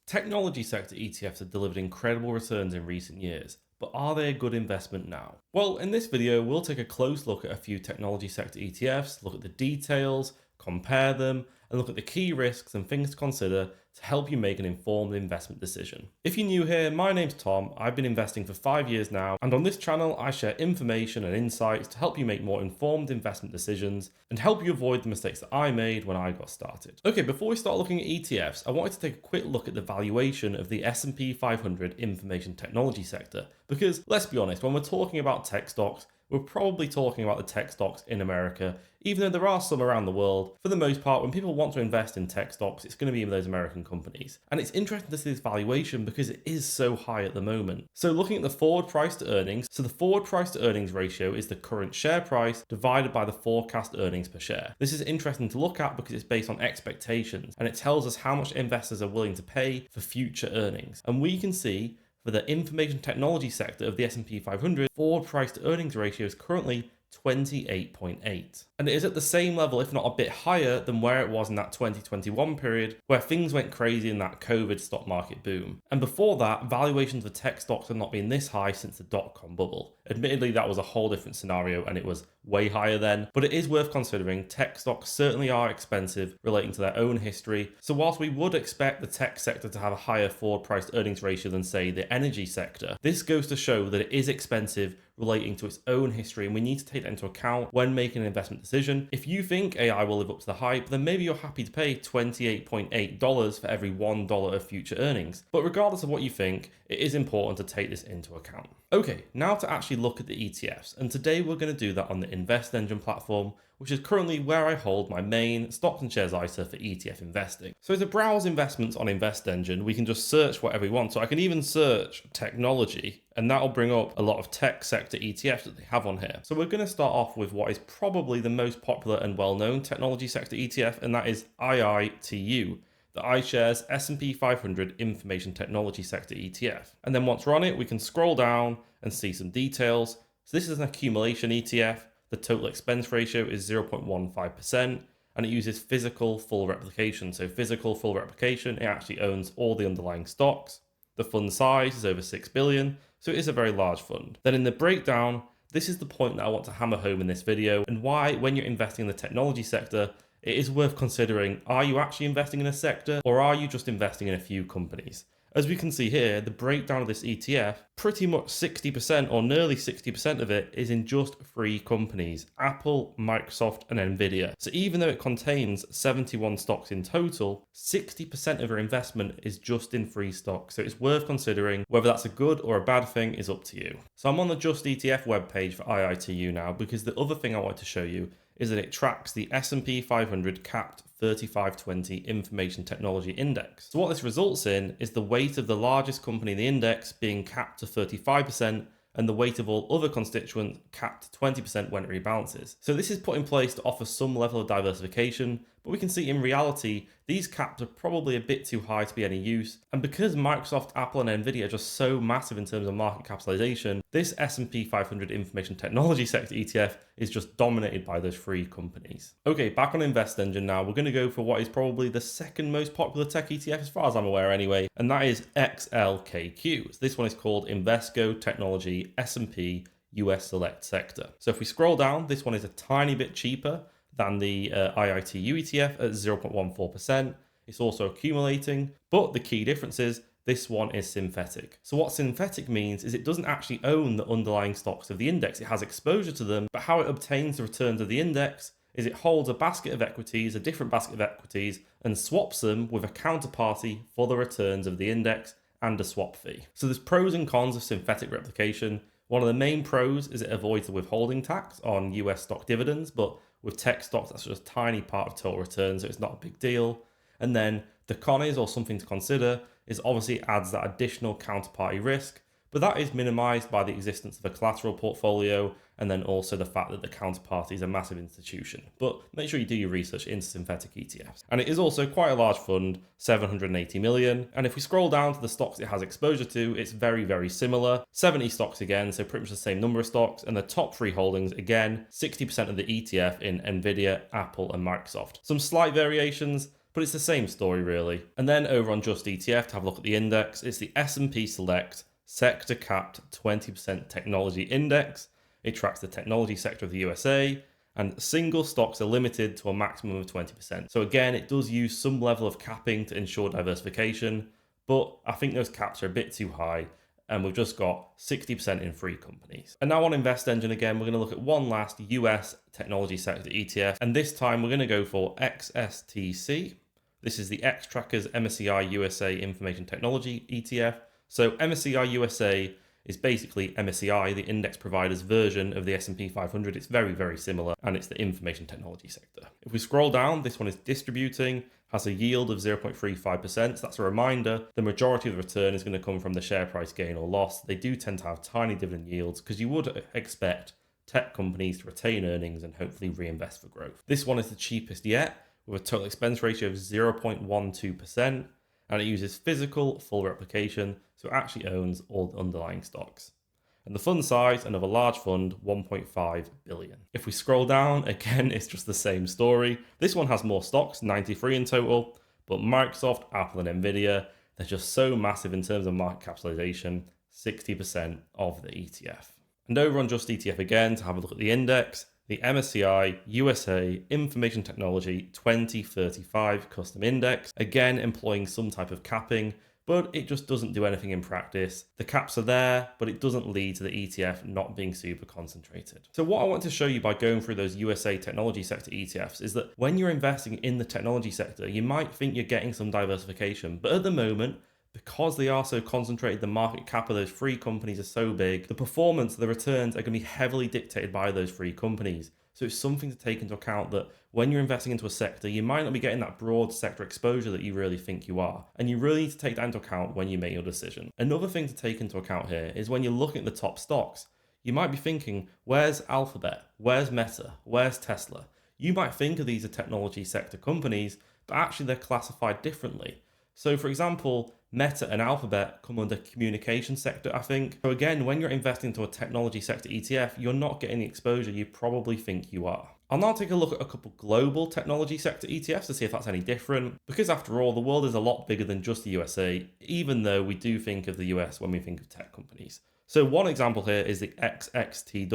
Technology sector ETFs have delivered incredible returns in recent years, but are they a good investment now? Well, in this video, we'll take a close look at a few technology sector ETFs, look at the details, compare them, and look at the key risks and things to consider to help you make an informed investment decision. If you're new here, my name's Tom. I've been investing for 5 years now, and on this channel, I share information and insights to help you make more informed investment decisions and help you avoid the mistakes that I made when I got started. Okay, before we start looking at ETFs, I wanted to take a quick look at the valuation of the S&P 500 information technology sector, because let's be honest, when we're talking about tech stocks, we're probably talking about the tech stocks in America, even though there are some around the world. For the most part, when people want to invest in tech stocks, it's going to be in those American companies. And it's interesting to see this valuation because it is so high at the moment. So looking at the forward price to earnings, so the forward price to earnings ratio is the current share price divided by the forecast earnings per share. This is interesting to look at because it's based on expectations and it tells us how much investors are willing to pay for future earnings. And we can see for the information technology sector of the S&P 500, forward price to earnings ratio is currently 28.8. And it is at the same level, if not a bit higher, than where it was in that 2021 period, where things went crazy in that COVID stock market boom. And before that, valuations for tech stocks have not been this high since the dot-com bubble. Admittedly, that was a whole different scenario and it was way higher then, but it is worth considering. Tech stocks certainly are expensive relating to their own history. So whilst we would expect the tech sector to have a higher forward price to earnings ratio than, say, the energy sector, this goes to show that it is expensive relating to its own history, and we need to take that into account when making an investment decision. If you think AI will live up to the hype, then maybe you're happy to pay $28.8 for every $1 of future earnings. But regardless of what you think, it is important to take this into account. Okay, now to actually look at the ETFs, and today we're going to do that on the InvestEngine platform, which is currently where I hold my main stocks and shares ISA for ETF investing. So to browse investments on InvestEngine, we can just search whatever we want. So I can even search technology, and that'll bring up a lot of tech sector ETFs that they have on here. So we're going to start off with what is probably the most popular and well-known technology sector ETF, and that is IITU, the iShares S&P 500 Information Technology Sector ETF. And then once we're on it, we can scroll down and see some details. So this is an accumulation ETF. The total expense ratio is 0.15%, and it uses physical full replication. So physical full replication, it actually owns all the underlying stocks. The fund size is over 6 billion, so it is a very large fund. Then in the breakdown, this is the point that I want to hammer home in this video, and why when you're investing in the technology sector, it is worth considering, are you actually investing in a sector or are you just investing in a few companies? As we can see here, the breakdown of this ETF, pretty much 60% or nearly 60% of it is in just 3 companies: Apple, Microsoft, and Nvidia. So even though it contains 71 stocks in total, 60% of your investment is just in 3 stocks. So it's worth considering. Whether that's a good or a bad thing is up to you. So I'm on the Just ETF webpage for IITU now, because the other thing I wanted to show you is that it tracks the S&P 500 capped 3520 Information Technology Index. So what this results in is the weight of the largest company in the index being capped to 35%, and the weight of all other constituents capped to 20% when it rebalances. So this is put in place to offer some level of diversification, but we can see in reality, these caps are probably a bit too high to be any use. And because Microsoft, Apple, and Nvidia are just so massive in terms of market capitalization, this S&P 500 Information Technology Sector ETF is just dominated by those 3 companies. Okay, back on InvestEngine now, we're going to go for what is probably the second most popular tech ETF as far as I'm aware anyway, and that is XLKQ. So this one is called Invesco Technology S&P US Select Sector. So if we scroll down, this one is a tiny bit cheaper than the IITU ETF at 0.14%. It's also accumulating, but the key difference is this one is synthetic. So what synthetic means is it doesn't actually own the underlying stocks of the index. It has exposure to them, but how it obtains the returns of the index is it holds a basket of equities, a different basket of equities, and swaps them with a counterparty for the returns of the index and a swap fee. So there's pros and cons of synthetic replication. One of the main pros is it avoids the withholding tax on US stock dividends, but with tech stocks, that's just a tiny part of total return, so it's not a big deal. And then the con is, or something to consider, is obviously it adds that additional counterparty risk, but that is minimized by the existence of a collateral portfolio, and then also the fact that the counterparty is a massive institution. But make sure you do your research into synthetic ETFs. And it is also quite a large fund, 780 million. And if we scroll down to the stocks it has exposure to, it's very, very similar. 70 stocks again, so pretty much the same number of stocks. And the top 3 holdings, again, 60% of the ETF in Nvidia, Apple, and Microsoft. Some slight variations, but it's the same story really. And then over on Just ETF to have a look at the index, it's the S&P Select Sector Capped 20% Technology Index. It tracks the technology sector of the USA, and single stocks are limited to a maximum of 20%. So again, it does use some level of capping to ensure diversification, but I think those caps are a bit too high, and we've just got 60% in free companies. And now on InvestEngine again, we're going to look at one last US technology sector ETF, and this time we're going to go for XSTC. This is the X-Trackers MSCI USA Information Technology ETF. So MSCI USA is basically MSCI, the index provider's version of the S&P 500. It's very, very similar, and it's the information technology sector. If we scroll down, this one is distributing, has a yield of 0.35%. So that's a reminder, the majority of the return is going to come from the share price gain or loss. They do tend to have tiny dividend yields because you would expect tech companies to retain earnings and hopefully reinvest for growth. This one is the cheapest yet, with a total expense ratio of 0.12%. And it uses physical full replication, so it actually owns all the underlying stocks. And the fund size, another large fund, 1.5 billion. If we scroll down, again, it's just the same story. This one has more stocks, 93 in total, but Microsoft, Apple, and Nvidia, they're just so massive in terms of market capitalization, 60% of the ETF. And over on Just ETF again, to have a look at the index, the MSCI USA Information Technology 2035 Custom Index, again employing some type of capping, but it just doesn't do anything in practice. The caps are there, but it doesn't lead to the ETF not being super concentrated. So what I want to show you by going through those USA technology sector ETFs is that when you're investing in the technology sector, you might think you're getting some diversification, but at the moment, because they are so concentrated, the market cap of those free companies are so big, the performance, the returns are going to be heavily dictated by those free companies. So it's something to take into account that when you're investing into a sector, you might not be getting that broad sector exposure that you really think you are. And you really need to take that into account when you make your decision. Another thing to take into account here is when you're looking at the top stocks, you might be thinking, where's Alphabet? Where's Meta? Where's Tesla? You might think of these as technology sector companies, but actually they're classified differently. So for example, Meta and Alphabet come under communication sector, I think. So again, when you're investing into a technology sector ETF, you're not getting the exposure you probably think you are. I'll now take a look at a couple global technology sector ETFs to see if that's any different, because after all, the world is a lot bigger than just the USA, even though we do think of the US when we think of tech companies. So one example here is the XXTW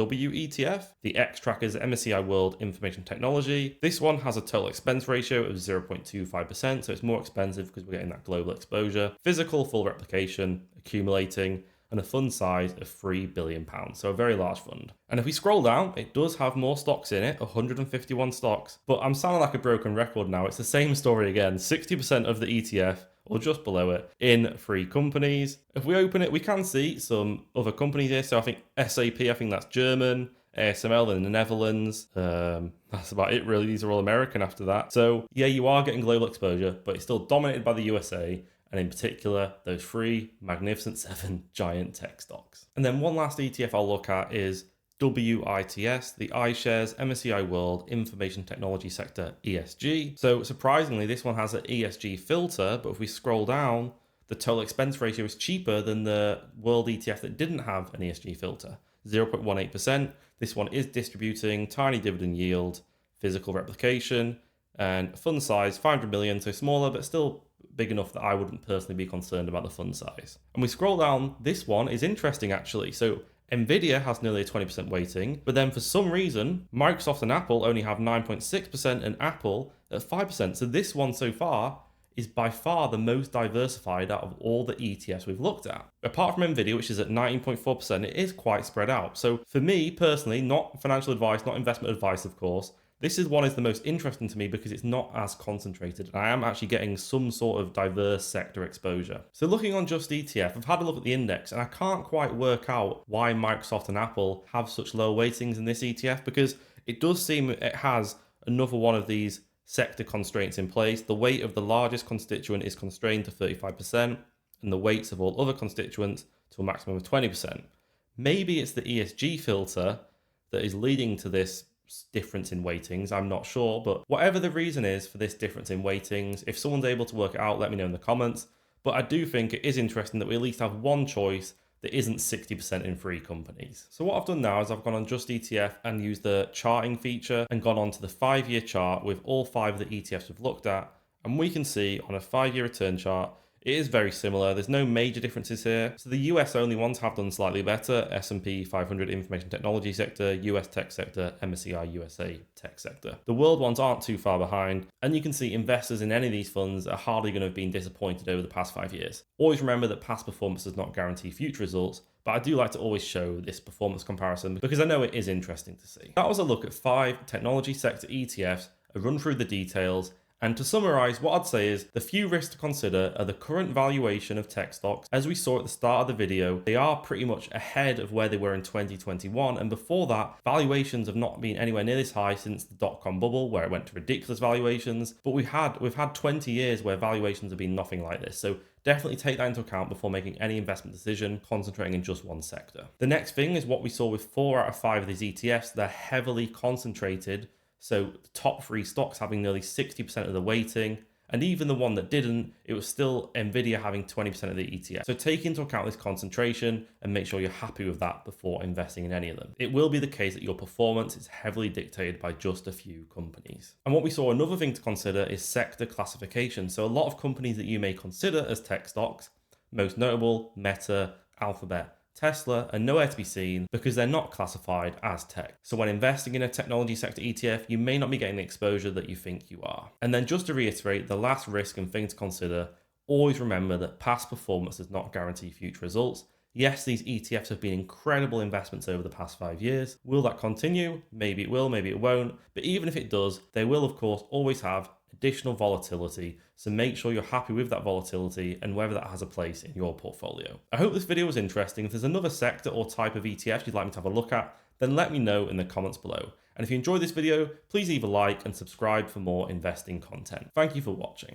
ETF, the X-Trackers MSCI World Information Technology. This one has a total expense ratio of 0.25%, so it's more expensive because we're getting that global exposure. Physical full replication, accumulating, and a fund size of £3 billion, so a very large fund. And if we scroll down, it does have more stocks in it, 151 stocks, but I'm sounding like a broken record now. It's the same story again, 60% of the ETF, or just below it, in free companies. If we open it, we can see some other companies here. So I think SAP, I think that's German, ASML in the Netherlands. That's about it really. These are all American after that. So yeah, you are getting global exposure, but it's still dominated by the USA, and in particular, those three magnificent 7 giant tech stocks. And then one last ETF I'll look at is WITS, the iShares MSCI World Information Technology Sector ESG. So surprisingly, this one has an ESG filter, but if we scroll down, the total expense ratio is cheaper than the World ETF that didn't have an ESG filter, 0.18%. This one is distributing, tiny dividend yield, physical replication, and fund size 500 million, so smaller, but still big enough that I wouldn't personally be concerned about the fund size. And we scroll down, this one is interesting actually. So Nvidia has nearly a 20% weighting, but then for some reason, Microsoft and Apple only have 9.6% and Apple at 5%. So this one so far is by far the most diversified out of all the ETFs we've looked at. Apart from Nvidia, which is at 19.4%, it is quite spread out. So for me personally, not financial advice, not investment advice, of course, this is one is the most interesting to me because it's not as concentrated and I am actually getting some sort of diverse sector exposure. So looking on Just ETF, I've had a look at the index and I can't quite work out why Microsoft and Apple have such low weightings in this ETF, because it does seem it has another one of these sector constraints in place. The weight of the largest constituent is constrained to 35% and the weights of all other constituents to a maximum of 20%. Maybe it's the ESG filter that is leading to this difference in weightings, I'm not sure, but whatever the reason is for this difference in weightings, if someone's able to work it out, let me know in the comments. But I do think it is interesting that we at least have one choice that isn't 60% in free companies. So what I've done now is I've gone on Just ETF and used the charting feature and gone on to the 5-year chart with all 5 of the ETFs we've looked at And we can see on a 5-year return chart, it is very similar. There's no major differences here. So the US only ones have done slightly better. S&P 500 information technology sector, US tech sector, MSCI USA tech sector. The world ones aren't too far behind. And you can see investors in any of these funds are hardly going to have been disappointed over the past 5 years. Always remember that past performance does not guarantee future results, but I do like to always show this performance comparison because I know it is interesting to see. That was a look at 5 technology sector ETFs, a run through the details. And to summarize, what I'd say is the few risks to consider are the current valuation of tech stocks. As we saw at the start of the video, they are pretty much ahead of where they were in 2021. And before that, valuations have not been anywhere near this high since the dot-com bubble, where it went to ridiculous valuations. But we've had 20 years where valuations have been nothing like this. So definitely take that into account before making any investment decision, concentrating in just one sector. The next thing is what we saw with 4 out of 5 of these ETFs. They're heavily concentrated. So the top 3 stocks having nearly 60% of the weighting, and even the one that didn't, it was still Nvidia having 20% of the ETF. So take into account this concentration and make sure you're happy with that before investing in any of them. It will be the case that your performance is heavily dictated by just a few companies. And what we saw, another thing to consider is sector classification. So a lot of companies that you may consider as tech stocks, most notable, Meta, Alphabet, Tesla, are nowhere to be seen because they're not classified as tech. So when investing in a technology sector ETF, you may not be getting the exposure that you think you are. And then just to reiterate, the last risk and thing to consider, always remember that past performance does not guarantee future results. Yes, these ETFs have been incredible investments over the past 5 years. Will that continue? Maybe it will, maybe it won't. But even if it does, they will of course always have additional volatility, so make sure you're happy with that volatility and whether that has a place in your portfolio. I hope this video was interesting. If there's another sector or type of ETF you'd like me to have a look at, then let me know in the comments below. And if you enjoyed this video, please leave a like and subscribe for more investing content. Thank you for watching.